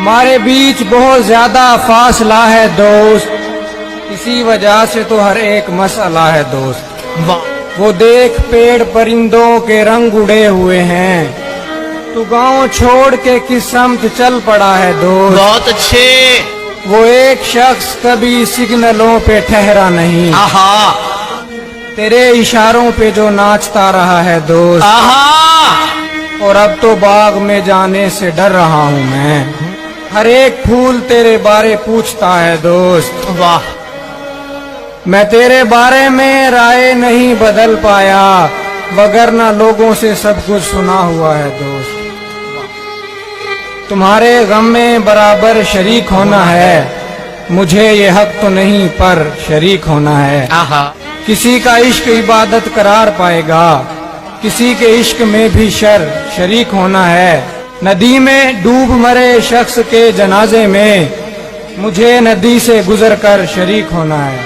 हमारे बीच बहुत ज्यादा फासला है दोस्त, इसी वजह से तो हर एक मसला है दोस्त। वो देख पेड़ परिंदों के रंग उड़े हुए हैं, तू गांव छोड़ के किस समत चल पड़ा है दोस्त। बहुत अच्छे। वो एक शख्स कभी सिग्नलों पे ठहरा नहीं, आहा, तेरे इशारों पे जो नाचता रहा है दोस्त। आहा, और अब तो बाग में जाने से डर रहा हूँ मैं, हर एक फूल तेरे बारे पूछता है दोस्त। वाह, मैं तेरे बारे में राय नहीं बदल पाया, वगरना लोगों से सब कुछ सुना हुआ है दोस्त। तुम्हारे गम में बराबर शरीक होना है, मुझे ये हक तो नहीं पर शरीक होना है। आहा, किसी का इश्क इबादत करार पाएगा, किसी के इश्क में भी शरीक होना है। नदी में डूब मरे शख्स के जनाजे में मुझे नदी से गुजर कर शरीक होना है।